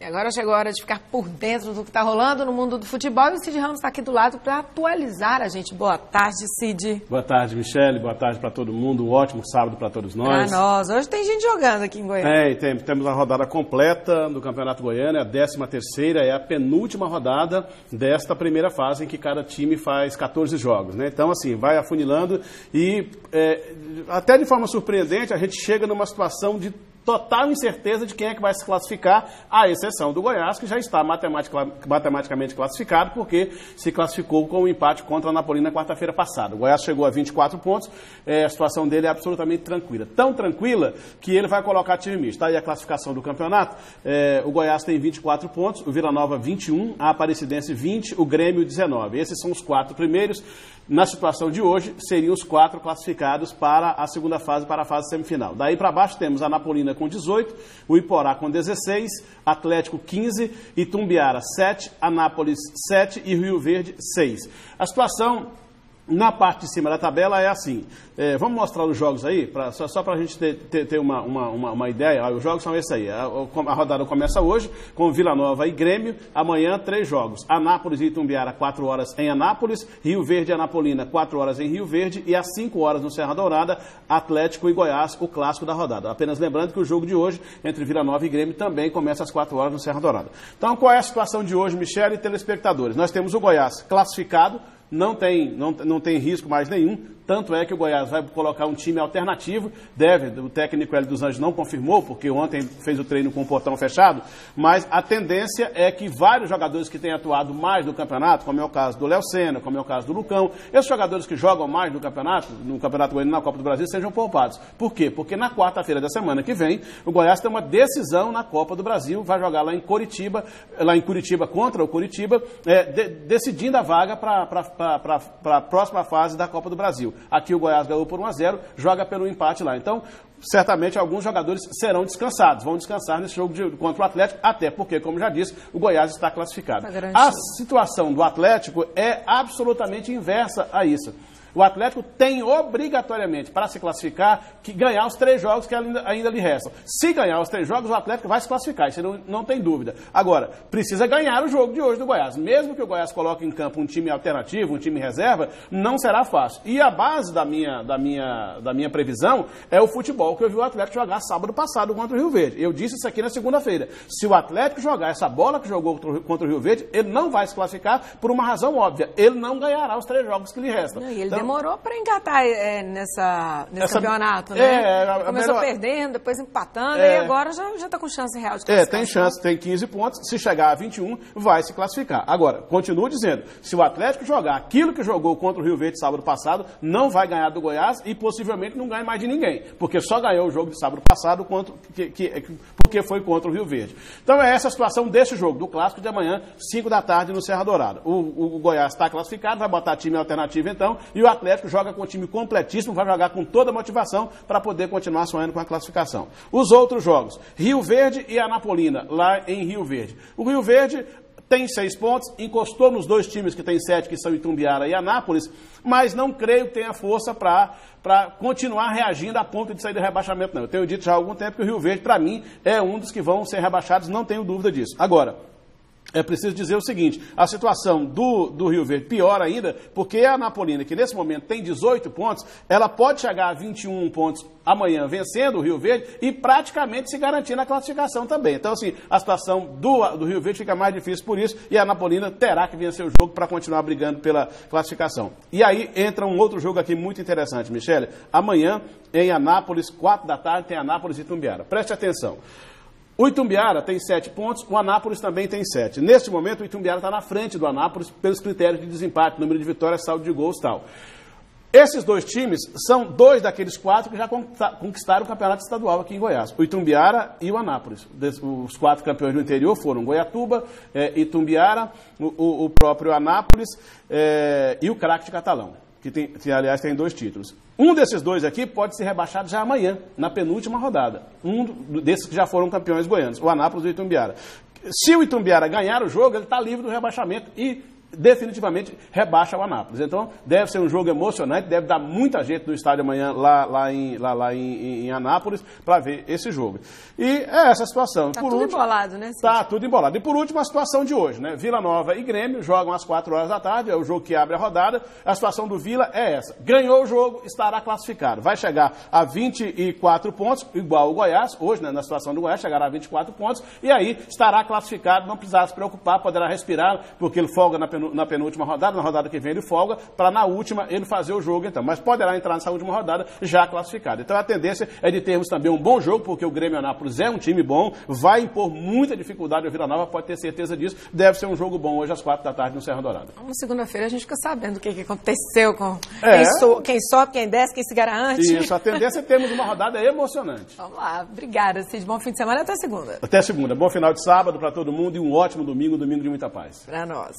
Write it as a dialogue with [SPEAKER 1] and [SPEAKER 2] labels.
[SPEAKER 1] Agora chegou a hora de ficar por dentro do que está rolando no mundo do futebol e o Cid Ramos está aqui do lado para atualizar a gente. Boa tarde, Cid.
[SPEAKER 2] Boa tarde, Michele. Boa tarde para todo mundo. Um ótimo sábado para todos nós.
[SPEAKER 1] Para nós. Hoje tem gente jogando aqui em Goiânia.
[SPEAKER 2] Temos a rodada completa do Campeonato Goiano, a 13ª, é a penúltima rodada desta primeira fase em que cada time faz 14 jogos, né? Então, assim, vai afunilando e até de forma surpreendente a gente chega numa situação de total incerteza de quem é que vai se classificar, à exceção do Goiás, que já está matematicamente classificado, porque se classificou com um empate contra a Anapolina na quarta-feira passada. O Goiás chegou a 24 pontos, a situação dele é absolutamente tranquila. Tão tranquila que ele vai colocar time misto. Está aí a classificação do campeonato. O Goiás tem 24 pontos, o Vila Nova 21, a Aparecidense 20, o Grêmio 19. Esses são os 4 primeiros. Na situação de hoje, seriam os 4 classificados para a segunda fase, para a fase semifinal. Daí para baixo temos a Anapolina com 18, o Iporá com 16, Atlético 15, Itumbiara 7, Anápolis 7 e Rio Verde 6. A situação na parte de cima da tabela é assim. Vamos mostrar os jogos aí, só para a gente ter uma ideia. Os jogos são esses aí. A rodada começa hoje com Vila Nova e Grêmio. Amanhã, 3 jogos. Anápolis e Itumbiara, 4 horas em Anápolis. Rio Verde e Anapolina, 4 horas em Rio Verde. E às 5 horas no Serra Dourada, Atlético e Goiás, o clássico da rodada. Apenas lembrando que o jogo de hoje, entre Vila Nova e Grêmio, também começa às 4 horas no Serra Dourada. Então, qual é a situação de hoje, Michele e telespectadores? Nós temos o Goiás classificado, não tem risco mais nenhum, tanto é que o Goiás vai colocar um time alternativo, o técnico Hélio dos Anjos não confirmou, porque ontem fez o treino com o portão fechado, mas a tendência é que vários jogadores que têm atuado mais no campeonato, como é o caso do Léo Senna, como é o caso do Lucão, esses jogadores que jogam mais no Campeonato Goiano, na Copa do Brasil, sejam poupados. Por quê? Porque na quarta-feira da semana que vem, o Goiás tem uma decisão na Copa do Brasil, vai jogar lá em Curitiba contra o Curitiba, decidindo a vaga para a próxima fase da Copa do Brasil. Aqui o Goiás ganhou por 1-0, joga pelo empate lá. Então, certamente alguns jogadores serão descansados, vão descansar nesse jogo contra o Atlético, até porque, como já disse, o Goiás está classificado. A situação do Atlético é absolutamente inversa a isso. O Atlético tem obrigatoriamente, para se classificar, que ganhar os 3 jogos que ainda lhe restam. Se ganhar os 3 jogos, o Atlético vai se classificar, isso não tem dúvida. Agora, precisa ganhar o jogo de hoje do Goiás. Mesmo que o Goiás coloque em campo um time alternativo, um time reserva, não será fácil. E a base da minha previsão é o futebol que eu vi o Atlético jogar sábado passado contra o Rio Verde. Eu disse isso aqui na segunda-feira. Se o Atlético jogar essa bola que jogou contra o Rio Verde, ele não vai se classificar por uma razão óbvia. Ele não ganhará os 3 jogos que lhe restam.
[SPEAKER 1] Demorou para engatar nesse campeonato, né? Começou perdendo, depois empatando, e agora já está com chance real de classificar.
[SPEAKER 2] Tem chance, tem 15 pontos, se chegar a 21, vai se classificar. Agora, continuo dizendo, se o Atlético jogar aquilo que jogou contra o Rio Verde sábado passado, não vai ganhar do Goiás e possivelmente não ganha mais de ninguém, porque só ganhou o jogo de sábado passado porque foi contra o Rio Verde. Então é essa a situação desse jogo, do clássico de amanhã, 5 da tarde no Serra Dourada. O Goiás está classificado, vai botar time alternativo então, e o Atlético joga com o time completíssimo, vai jogar com toda a motivação para poder continuar sonhando com a classificação. Os outros jogos, Rio Verde e Anapolina, lá em Rio Verde. O Rio Verde tem 6 pontos, encostou nos 2 times que tem 7, que são Itumbiara e Anápolis, mas não creio que tenha força para continuar reagindo a ponto de sair do rebaixamento, não. Eu tenho dito já há algum tempo que o Rio Verde, para mim, é um dos que vão ser rebaixados, não tenho dúvida disso. Agora, é preciso dizer o seguinte, a situação do Rio Verde pior ainda, porque a Anapolina, que nesse momento tem 18 pontos, ela pode chegar a 21 pontos amanhã vencendo o Rio Verde e praticamente se garantir na classificação também. Então, assim, a situação do Rio Verde fica mais difícil por isso e a Anapolina terá que vencer o jogo para continuar brigando pela classificação. E aí entra um outro jogo aqui muito interessante, Michele. Amanhã, em Anápolis, 4 da tarde, tem Anápolis e Itumbiara. Preste atenção. O Itumbiara tem 7 pontos, o Anápolis também tem 7. Neste momento, o Itumbiara está na frente do Anápolis pelos critérios de desempate, número de vitórias, saldo de gols e tal. Esses 2 times são 2 daqueles 4 que já conquistaram o campeonato estadual aqui em Goiás. O Itumbiara e o Anápolis. Os 4 campeões do interior foram Goiatuba, Itumbiara, o próprio Anápolis e o Craque de Catalão, que aliás tem 2 títulos. Um desses 2 aqui pode ser rebaixado já amanhã, na penúltima rodada. Um desses que já foram campeões goianos, o Anápolis e o Itumbiara. Se o Itumbiara ganhar o jogo, ele está livre do rebaixamento e definitivamente rebaixa o Anápolis. Então, deve ser um jogo emocionante, deve dar muita gente no estádio amanhã lá em Anápolis para ver esse jogo. E é essa a situação.
[SPEAKER 1] Está tudo embolado, né?
[SPEAKER 2] Está tudo embolado. E por último, a situação de hoje, né? Vila Nova e Grêmio jogam às 4 horas da tarde, é o jogo que abre a rodada. A situação do Vila é essa. Ganhou o jogo, estará classificado. Vai chegar a 24 pontos, igual o Goiás, hoje, né, na situação do Goiás, chegará a 24 pontos, e aí estará classificado, não precisará se preocupar, poderá respirar, porque ele folga na penúltima rodada, na rodada que vem ele folga, para na última ele fazer o jogo, então. Mas poderá entrar nessa última rodada já classificado. Então a tendência é de termos também um bom jogo, porque o Grêmio Anápolis é um time bom, vai impor muita dificuldade ao Vila Nova, pode ter certeza disso. Deve ser um jogo bom hoje às 4 da tarde no Serra Dourada.
[SPEAKER 1] Na segunda-feira a gente fica sabendo o que aconteceu com quem sobe, quem desce, quem se garante.
[SPEAKER 2] Isso, a tendência é termos uma rodada emocionante.
[SPEAKER 1] Vamos lá, obrigada, Cid. Bom fim de semana, até segunda.
[SPEAKER 2] Até segunda. Bom final de sábado para todo mundo e um ótimo domingo de muita paz.
[SPEAKER 1] Para nós.